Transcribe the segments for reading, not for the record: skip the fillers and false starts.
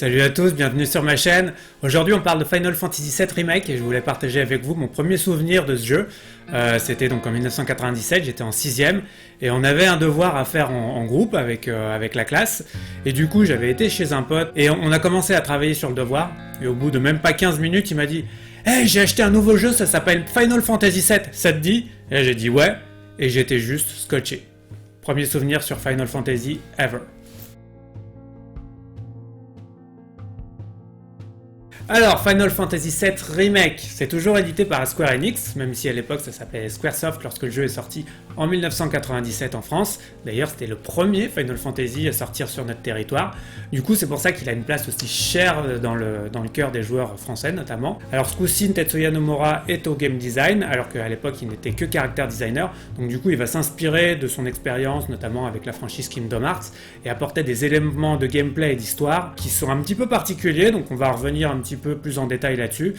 Salut à tous, bienvenue sur ma chaîne. Aujourd'hui on parle de Final Fantasy VII Remake et je voulais partager avec vous mon premier souvenir de ce jeu. C'était donc en 1997, j'étais en 6ème et on avait un devoir à faire en groupe avec la classe. Et du coup j'avais été chez un pote et on a commencé à travailler sur le devoir. Et au bout de même pas 15 minutes il m'a dit « Hey, j'ai acheté un nouveau jeu, ça s'appelle Final Fantasy VII, ça te dit ?» Et j'ai dit « Ouais » et j'étais juste scotché. Premier souvenir sur Final Fantasy ever. Alors, Final Fantasy VII Remake, c'est toujours édité par Square Enix, même si à l'époque ça s'appelait Squaresoft lorsque le jeu est sorti en 1997 en France. D'ailleurs, c'était le premier Final Fantasy à sortir sur notre territoire. Du coup, c'est pour ça qu'il a une place aussi chère dans le cœur des joueurs français notamment. Alors, ce coup-ci, Tetsuya Nomura est au game design, alors qu'à l'époque il n'était que character designer. Donc du coup, il va s'inspirer de son expérience, notamment avec la franchise Kingdom Hearts, et apporter des éléments de gameplay et d'histoire qui sont un petit peu particuliers. Donc on va revenir un petit peu plus en détail là-dessus.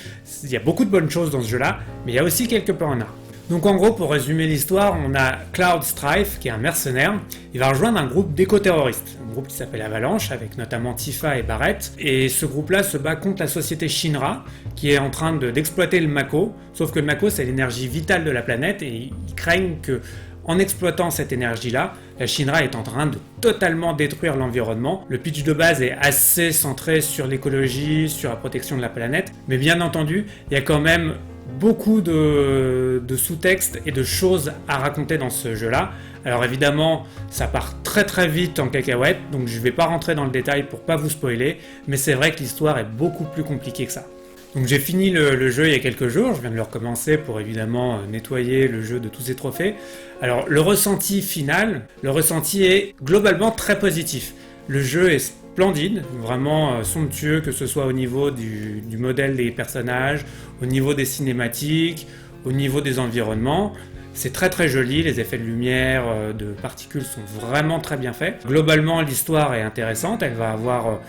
Il y a beaucoup de bonnes choses dans ce jeu-là, mais il y a aussi quelques points en art. Donc en gros, pour résumer l'histoire, on a Cloud Strife, qui est un mercenaire. Il va rejoindre un groupe d'éco-terroristes, un groupe qui s'appelle Avalanche, avec notamment Tifa et Barrett. Et ce groupe-là se bat contre la société Shinra, qui est en train d'exploiter le Mako. Sauf que le Mako, c'est l'énergie vitale de la planète, et ils craignent que, en exploitant cette énergie-là, la Shinra est en train de totalement détruire l'environnement. Le pitch de base est assez centré sur l'écologie, sur la protection de la planète, mais bien entendu, il y a quand même beaucoup de sous-textes et de choses à raconter dans ce jeu-là. Alors évidemment, ça part très très vite en cacahuète, donc je ne vais pas rentrer dans le détail pour pas vous spoiler, mais c'est vrai que l'histoire est beaucoup plus compliquée que ça. Donc j'ai fini le jeu il y a quelques jours, je viens de le recommencer pour évidemment nettoyer le jeu de tous ses trophées. Alors le ressenti final, le ressenti est globalement très positif. Le jeu est splendide, vraiment somptueux, que ce soit au niveau du modèle des personnages, au niveau des cinématiques, au niveau des environnements. C'est très très joli, les effets de lumière, de particules sont vraiment très bien faits. Globalement l'histoire est intéressante, elle va avoir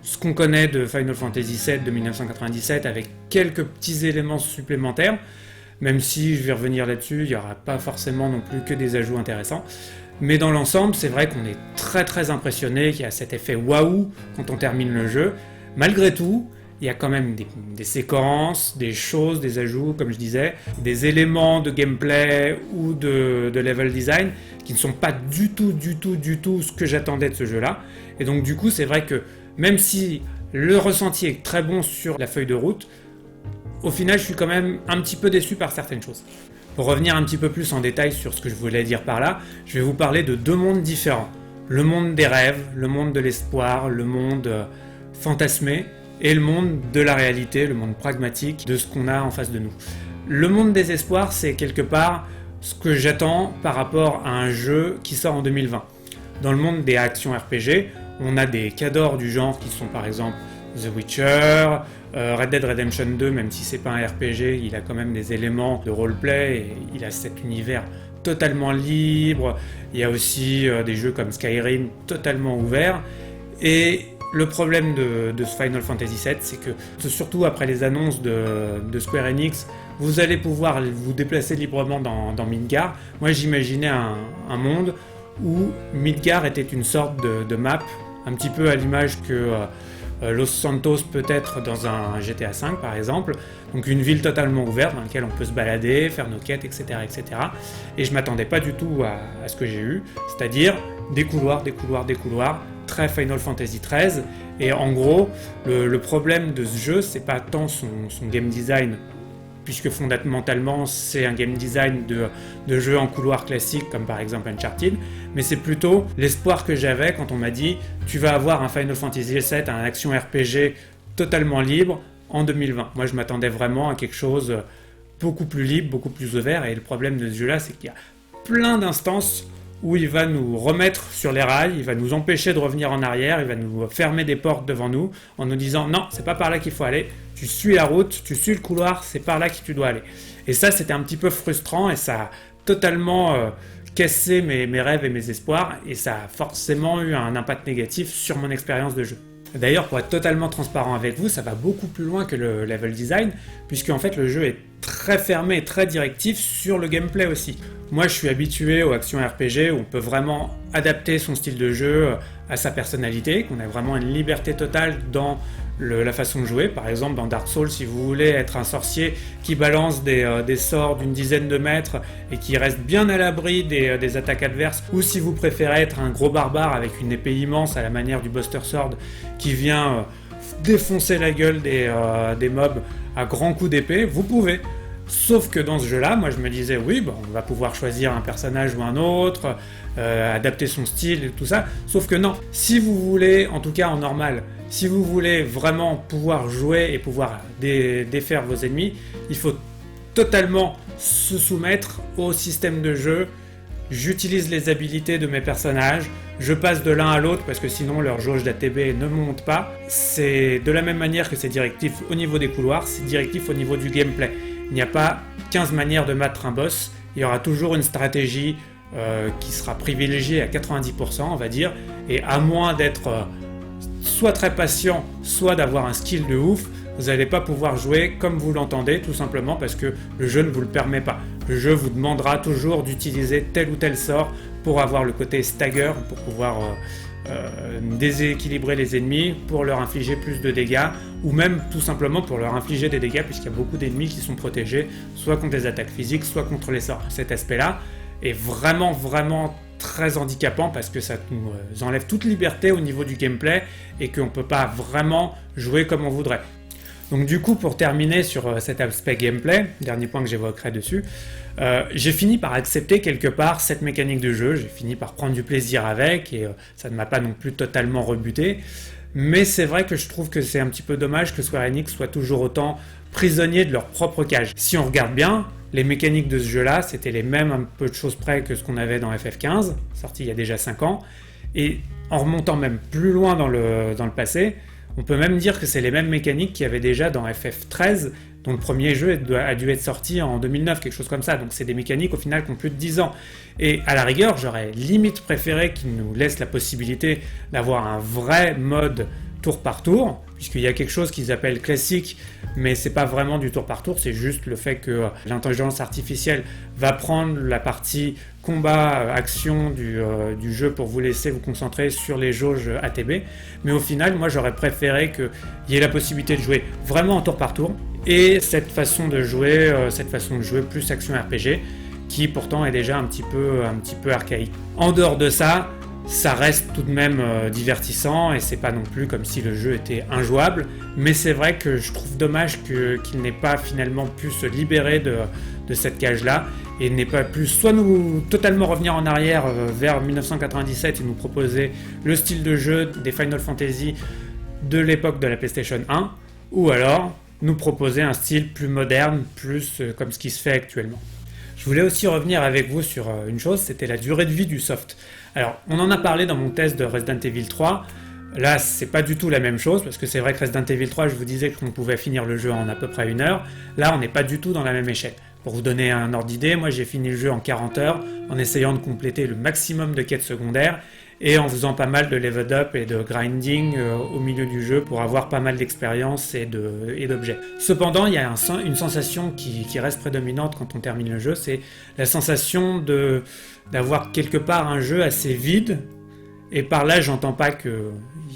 ce qu'on connaît de Final Fantasy VII de 1997 avec quelques petits éléments supplémentaires, même si je vais revenir là-dessus, il n'y aura pas forcément non plus que des ajouts intéressants. Mais dans l'ensemble, c'est vrai qu'on est très très impressionné, qu'il y a cet effet waouh quand on termine le jeu. Malgré tout, il y a quand même des séquences, des choses, des ajouts, comme je disais, des éléments de gameplay ou de level design qui ne sont pas du tout ce que j'attendais de ce jeu-là. Et donc du coup, c'est vrai que même si le ressenti est très bon sur la feuille de route, au final, je suis quand même un petit peu déçu par certaines choses. Pour revenir un petit peu plus en détail sur ce que je voulais dire par là, je vais vous parler de deux mondes différents. Le monde des rêves, le monde de l'espoir, le monde fantasmé, et le monde de la réalité, le monde pragmatique de ce qu'on a en face de nous. Le monde des espoirs, c'est quelque part ce que j'attends par rapport à un jeu qui sort en 2020. Dans le monde des actions RPG, on a des cadors du genre qui sont par exemple The Witcher, Red Dead Redemption 2, même si c'est pas un RPG, il a quand même des éléments de roleplay et il a cet univers totalement libre. Il y a aussi des jeux comme Skyrim totalement ouverts. Et le problème de Final Fantasy VII, c'est que surtout après les annonces de Square Enix, vous allez pouvoir vous déplacer librement dans Midgar. Moi j'imaginais un monde où Midgar était une sorte de map, un petit peu à l'image que Los Santos peut être dans un GTA V par exemple, donc une ville totalement ouverte dans laquelle on peut se balader, faire nos quêtes, etc. Et je m'attendais pas du tout à ce que j'ai eu, c'est-à-dire des couloirs, très Final Fantasy XIII, et en gros, le problème de ce jeu, c'est pas tant son game design, puisque fondamentalement c'est un game design de jeu en couloir classique comme par exemple Uncharted, mais c'est plutôt l'espoir que j'avais quand on m'a dit tu vas avoir un Final Fantasy VII, un action RPG totalement libre en 2020. Moi je m'attendais vraiment à quelque chose beaucoup plus libre, beaucoup plus ouvert, et le problème de ce jeu là c'est qu'il y a plein d'instances où il va nous remettre sur les rails, il va nous empêcher de revenir en arrière, il va nous fermer des portes devant nous en nous disant non, c'est pas par là qu'il faut aller, tu suis la route, tu suis le couloir, c'est par là que tu dois aller. Et ça, c'était un petit peu frustrant et ça a totalement cassé mes rêves et mes espoirs, et ça a forcément eu un impact négatif sur mon expérience de jeu. D'ailleurs, pour être totalement transparent avec vous, ça va beaucoup plus loin que le level design, puisque en fait le jeu est très fermé et très directif sur le gameplay aussi. Moi, je suis habitué aux actions RPG où on peut vraiment adapter son style de jeu à sa personnalité, qu'on a vraiment une liberté totale dans la façon de jouer. Par exemple, dans Dark Souls, si vous voulez être un sorcier qui balance des sorts d'une dizaine de mètres et qui reste bien à l'abri des attaques adverses, ou si vous préférez être un gros barbare avec une épée immense à la manière du Buster Sword qui vient défoncer la gueule des mobs à grands coups d'épée, vous pouvez. Sauf que dans ce jeu-là, moi je me disais, oui, bon, on va pouvoir choisir un personnage ou un autre, adapter son style et tout ça. Sauf que non, si vous voulez, en tout cas en normal, si vous voulez vraiment pouvoir jouer et pouvoir défaire vos ennemis, il faut totalement se soumettre au système de jeu. J'utilise les habilités de mes personnages, je passe de l'un à l'autre parce que sinon leur jauge d'ATB ne monte pas. C'est de la même manière que c'est directif au niveau des couloirs, c'est directif au niveau du gameplay. Il n'y a pas 15 manières de battre un boss, il y aura toujours une stratégie qui sera privilégiée à 90%, on va dire, et à moins d'être soit très patient, soit d'avoir un skill de ouf, vous n'allez pas pouvoir jouer comme vous l'entendez, tout simplement parce que le jeu ne vous le permet pas. Le jeu vous demandera toujours d'utiliser tel ou tel sort pour avoir le côté stagger, pour pouvoir déséquilibrer les ennemis, pour leur infliger plus de dégâts, ou même tout simplement pour leur infliger des dégâts, puisqu'il y a beaucoup d'ennemis qui sont protégés, soit contre des attaques physiques, soit contre les sorts. Cet aspect-là est vraiment très handicapant parce que ça nous enlève toute liberté au niveau du gameplay et qu'on ne peut pas vraiment jouer comme on voudrait. Donc du coup, pour terminer sur cet aspect gameplay, dernier point que j'évoquerai dessus, j'ai fini par accepter quelque part cette mécanique de jeu, j'ai fini par prendre du plaisir avec et ça ne m'a pas non plus totalement rebuté, mais c'est vrai que je trouve que c'est un petit peu dommage que Square Enix soit toujours autant prisonnier de leur propre cage. Si on regarde bien, les mécaniques de ce jeu-là, c'était les mêmes un peu de choses près que ce qu'on avait dans FF15, sorti il y a déjà 5 ans, et en remontant même plus loin dans le passé, on peut même dire que c'est les mêmes mécaniques qu'il y avait déjà dans FF13, dont le premier jeu a dû être sorti en 2009, quelque chose comme ça. Donc c'est des mécaniques au final qui ont plus de 10 ans. Et à la rigueur, j'aurais limite préféré qu'ils nous laissent la possibilité d'avoir un vrai mode tour par tour, puisqu'il y a quelque chose qu'ils appellent classique, mais c'est pas vraiment du tour par tour, c'est juste le fait que l'intelligence artificielle va prendre la partie combat, action du jeu pour vous laisser vous concentrer sur les jauges ATB. Mais au final, moi j'aurais préféré qu'il y ait la possibilité de jouer vraiment en tour par tour, et cette façon de jouer plus action RPG, qui pourtant est déjà un petit peu archaïque. En dehors de ça, ça reste tout de même divertissant et c'est pas non plus comme si le jeu était injouable, mais c'est vrai que je trouve dommage qu'il n'ait pas finalement pu se libérer de cette cage-là et n'ait pas pu soit nous totalement revenir en arrière vers 1997 et nous proposer le style de jeu des Final Fantasy de l'époque de la PlayStation 1, ou alors nous proposer un style plus moderne, plus comme ce qui se fait actuellement. Je voulais aussi revenir avec vous sur une chose, c'était la durée de vie du soft. Alors, on en a parlé dans mon test de Resident Evil 3. Là, c'est pas du tout la même chose, parce que c'est vrai que Resident Evil 3, je vous disais qu'on pouvait finir le jeu en à peu près 1 heure. Là, on n'est pas du tout dans la même échelle. Pour vous donner un ordre d'idée, moi j'ai fini le jeu en 40 heures, en essayant de compléter le maximum de quêtes secondaires, et en faisant pas mal de level up et de grinding au milieu du jeu pour avoir pas mal d'expérience et d'objets. Cependant, il y a une sensation qui reste prédominante quand on termine le jeu, c'est la sensation d'avoir quelque part un jeu assez vide, et par là j'entends pas qu'il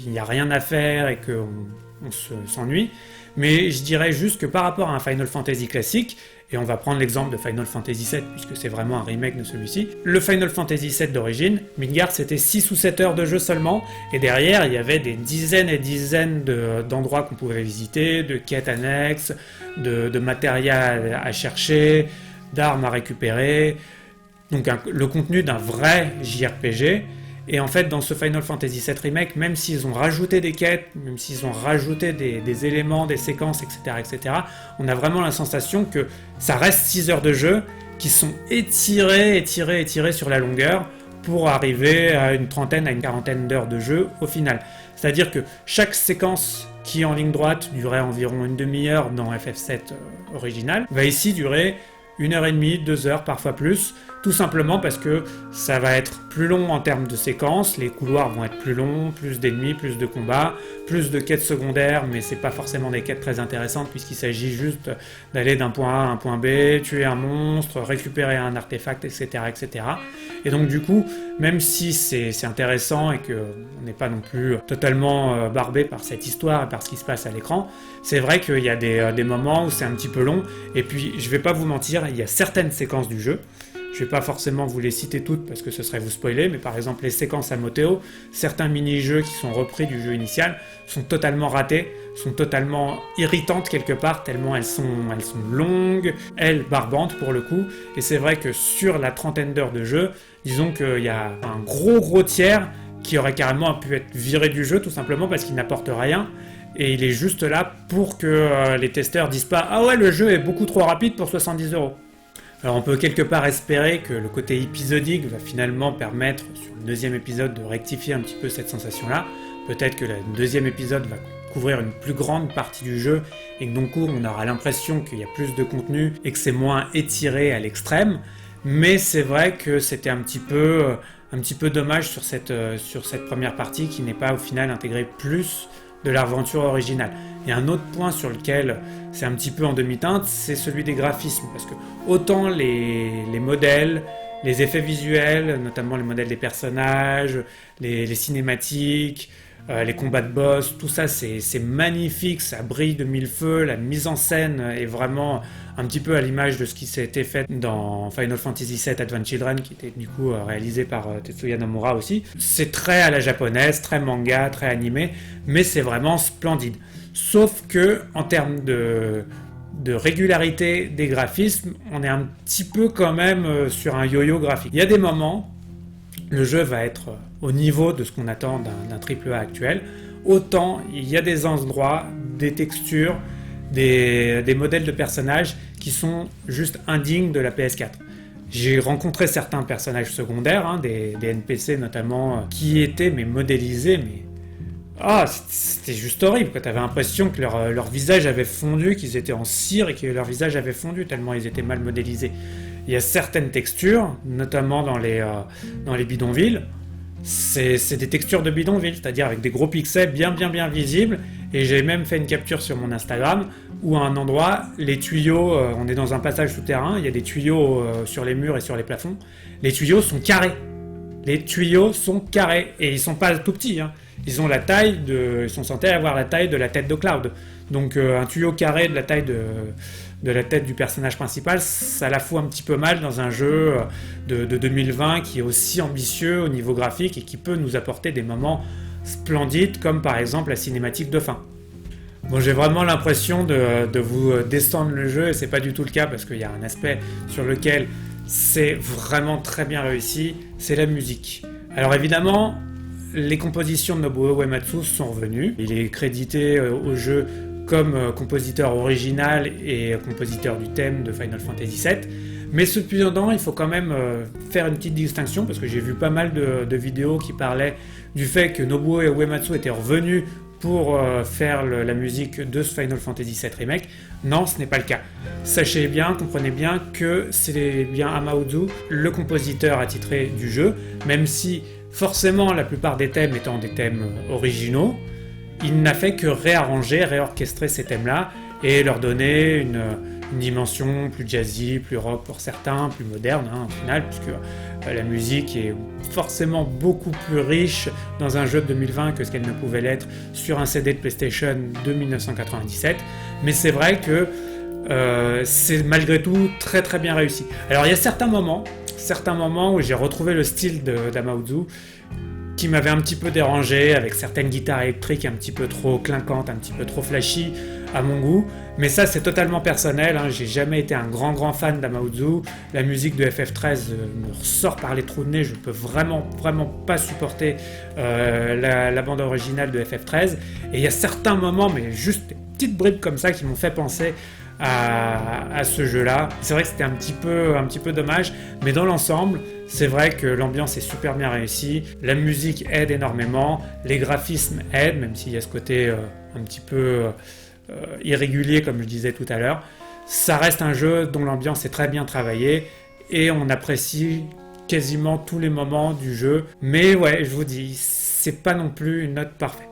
n'y a rien à faire et qu'on s'ennuie, mais je dirais juste que par rapport à un Final Fantasy classique, et on va prendre l'exemple de Final Fantasy VII puisque c'est vraiment un remake de celui-ci. Le Final Fantasy VII d'origine, Midgard c'était 6 ou 7 heures de jeu seulement, et derrière il y avait des dizaines et dizaines d'endroits qu'on pouvait visiter, de quêtes annexes, de matériel à chercher, d'armes à récupérer, donc le contenu d'un vrai JRPG. Et en fait, dans ce Final Fantasy VII Remake, même s'ils ont rajouté des quêtes, même s'ils ont rajouté des éléments, des séquences, etc., on a vraiment la sensation que ça reste 6 heures de jeu qui sont étirées sur la longueur pour arriver à une trentaine, à une quarantaine d'heures de jeu au final. C'est-à-dire que chaque séquence qui, en ligne droite, durait environ une demi-heure dans FF7 original, va ici durer 1h30, 2 heures, parfois plus, tout simplement parce que ça va être plus long en termes de séquences, les couloirs vont être plus longs, plus d'ennemis, plus de combats, plus de quêtes secondaires, mais c'est pas forcément des quêtes très intéressantes puisqu'il s'agit juste d'aller d'un point A à un point B, tuer un monstre, récupérer un artefact, etc. etc. Et donc du coup, même si c'est intéressant et qu'on n'est pas non plus totalement barbé par cette histoire et par ce qui se passe à l'écran, c'est vrai qu'il y a des moments où c'est un petit peu long, et puis je vais pas vous mentir, il y a certaines séquences du jeu, je vais pas forcément vous les citer toutes parce que ce serait vous spoiler, mais par exemple les séquences à Moteo, certains mini-jeux qui sont repris du jeu initial sont totalement ratés, sont totalement irritantes quelque part, tellement elles sont longues, elles barbantes pour le coup, et c'est vrai que sur la trentaine d'heures de jeu, disons qu'il y a un gros tiers qui aurait carrément pu être viré du jeu tout simplement parce qu'il n'apporte rien, et il est juste là pour que les testeurs disent pas « Ah ouais, le jeu est beaucoup trop rapide pour 70€ ». Alors on peut quelque part espérer que le côté épisodique va finalement permettre sur le deuxième épisode de rectifier un petit peu cette sensation-là. Peut-être que le deuxième épisode va couvrir une plus grande partie du jeu et que donc on aura l'impression qu'il y a plus de contenu et que c'est moins étiré à l'extrême. Mais c'est vrai que c'était un petit peu dommage sur cette première partie qui n'est pas au final intégré plus de l'aventure originale. Et un autre point sur lequel c'est un petit peu en demi-teinte, c'est celui des graphismes, parce que autant les modèles, les effets visuels, notamment les modèles des personnages, les cinématiques, les combats de boss, tout ça c'est magnifique, ça brille de mille feux, la mise en scène est vraiment un petit peu à l'image de ce qui s'était fait dans Final Fantasy VII Advent Children, qui était du coup réalisé par Tetsuya Nomura aussi. C'est très à la japonaise, très manga, très animé, mais c'est vraiment splendide. Sauf que, en termes de régularité des graphismes, on est un petit peu quand même sur un yo-yo graphique. Il y a des moments, le jeu va être au niveau de ce qu'on attend d'un AAA actuel, autant il y a des endroits, des textures, des modèles de personnages qui sont juste indignes de la PS4. J'ai rencontré certains personnages secondaires, des NPC notamment, qui étaient modélisés, c'était juste horrible, tu avais l'impression que leur visage avait fondu, qu'ils étaient en cire et que leur visage avait fondu tellement ils étaient mal modélisés. Il y a certaines textures, notamment dans les bidonvilles, c'est des textures de bidonville, c'est-à-dire avec des gros pixels bien visibles, et j'ai même fait une capture sur mon Instagram où à un endroit, les tuyaux, on est dans un passage souterrain, il y a des tuyaux sur les murs et sur les plafonds, les tuyaux sont carrés. Les tuyaux sont carrés, et ils sont pas tout petits, Ils sont censés avoir la taille de la tête de Cloud. Donc un tuyau carré de la taille de la tête du personnage principal, ça la fout un petit peu mal dans un jeu de 2020 qui est aussi ambitieux au niveau graphique et qui peut nous apporter des moments splendides comme par exemple la cinématique de fin. Bon, j'ai vraiment l'impression de vous descendre le jeu et c'est pas du tout le cas parce qu'il y a un aspect sur lequel c'est vraiment très bien réussi, c'est la musique. Alors évidemment, les compositions de Nobuo Uematsu sont revenues. Il est crédité au jeu comme compositeur original et compositeur du thème de Final Fantasy VII. Mais cependant, il faut quand même faire une petite distinction parce que j'ai vu pas mal de vidéos qui parlaient du fait que Nobuo Uematsu était revenu pour faire la musique de ce Final Fantasy VII Remake. Non, ce n'est pas le cas. Sachez bien, comprenez bien que c'est bien Amaozu, le compositeur attitré du jeu, même si forcément la plupart des thèmes étant des thèmes originaux, il n'a fait que réarranger, réorchestrer ces thèmes-là et leur donner une dimension plus jazzy, plus rock pour certains, plus moderne au final, puisque la musique est forcément beaucoup plus riche dans un jeu de 2020 que ce qu'elle ne pouvait l'être sur un CD de PlayStation de 1997. Mais c'est vrai que c'est malgré tout très très bien réussi. Alors il y a certains moments où j'ai retrouvé le style d'Amaozu qui m'avait un petit peu dérangé, avec certaines guitares électriques un petit peu trop clinquantes, un petit peu trop flashy à mon goût, mais ça c'est totalement personnel, j'ai jamais été un grand fan d'Amaozu, la musique de FF13 me ressort par les trous de nez, je peux vraiment pas supporter la bande originale de FF13, et il y a certains moments, mais juste des petites bribes comme ça qui m'ont fait penser à ce jeu-là. C'est vrai que c'était un petit peu dommage, mais dans l'ensemble, c'est vrai que l'ambiance est super bien réussie, la musique aide énormément, les graphismes aident, même s'il y a ce côté un petit peu irrégulier, comme je disais tout à l'heure. Ça reste un jeu dont l'ambiance est très bien travaillée, et on apprécie quasiment tous les moments du jeu. Mais ouais, je vous dis, c'est pas non plus une note parfaite.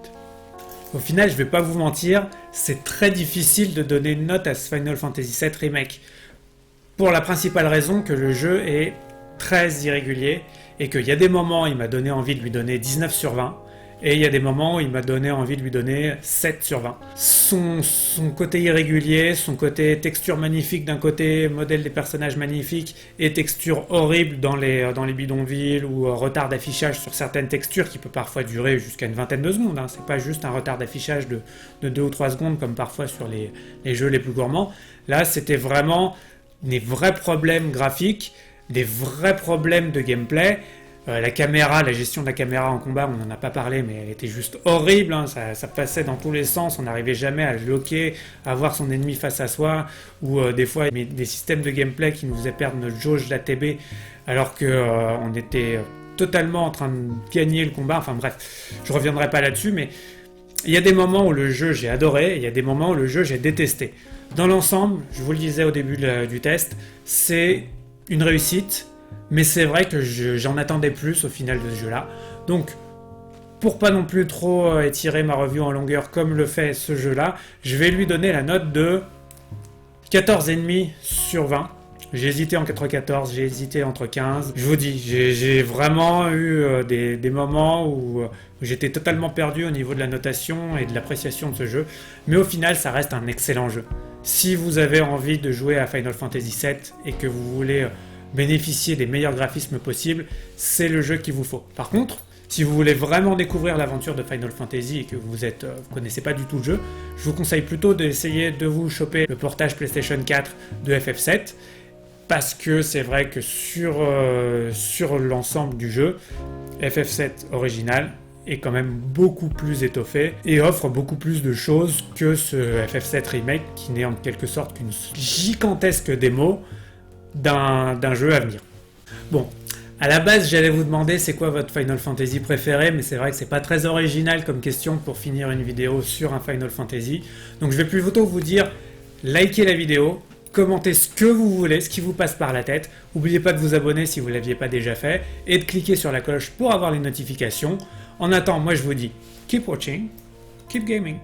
Au final, je vais pas vous mentir, c'est très difficile de donner une note à ce Final Fantasy VII Remake. Pour la principale raison que le jeu est très irrégulier et qu'il y a des moments où il m'a donné envie de lui donner 19 sur 20 et il y a des moments où il m'a donné envie de lui donner 7 sur 20. Son côté irrégulier, son côté texture magnifique d'un côté, modèle des personnages magnifiques et texture horrible dans les bidonvilles ou retard d'affichage sur certaines textures qui peut parfois durer jusqu'à une vingtaine de secondes. Hein. C'est pas juste un retard d'affichage de 2 ou 3 secondes comme parfois sur les jeux les plus gourmands. Là, c'était vraiment des vrais problèmes graphiques, des vrais problèmes de gameplay. La caméra, la gestion de la caméra en combat, on n'en a pas parlé, mais elle était juste horrible, hein. Ça passait dans tous les sens, on n'arrivait jamais à le loquer, à voir son ennemi face à soi, ou des fois des systèmes de gameplay qui nous faisaient perdre notre jauge d'ATB, alors qu'on était totalement en train de gagner le combat. Enfin bref, je reviendrai pas là-dessus, mais il y a des moments où le jeu j'ai adoré, et il y a des moments où le jeu j'ai détesté. Dans l'ensemble, je vous le disais au début du test, c'est une réussite, mais c'est vrai que j'en attendais plus au final de ce jeu-là. Donc, pour pas non plus trop étirer ma review en longueur comme le fait ce jeu-là, je vais lui donner la note de 14,5 sur 20. J'ai hésité entre 14, j'ai hésité entre 15. Je vous dis, j'ai vraiment eu des moments où j'étais totalement perdu au niveau de la notation et de l'appréciation de ce jeu. Mais au final, ça reste un excellent jeu. Si vous avez envie de jouer à Final Fantasy VII et que vous voulez bénéficier des meilleurs graphismes possibles, c'est le jeu qu'il vous faut. Par contre, si vous voulez vraiment découvrir l'aventure de Final Fantasy et que vous connaissez pas du tout le jeu, je vous conseille plutôt d'essayer de vous choper le portage PlayStation 4 de FF7, parce que c'est vrai que sur l'ensemble du jeu, FF7 original est quand même beaucoup plus étoffé et offre beaucoup plus de choses que ce FF7 Remake qui n'est en quelque sorte qu'une gigantesque démo d'un jeu à venir. Bon, à la base j'allais vous demander c'est quoi votre Final Fantasy préféré, mais c'est vrai que c'est pas très original comme question pour finir une vidéo sur un Final Fantasy, donc je vais plutôt vous dire likez la vidéo, commentez ce que vous voulez, ce qui vous passe par la tête, n'oubliez pas de vous abonner si vous ne l'aviez pas déjà fait, et de cliquer sur la cloche pour avoir les notifications. En attendant, moi je vous dis keep watching, keep gaming.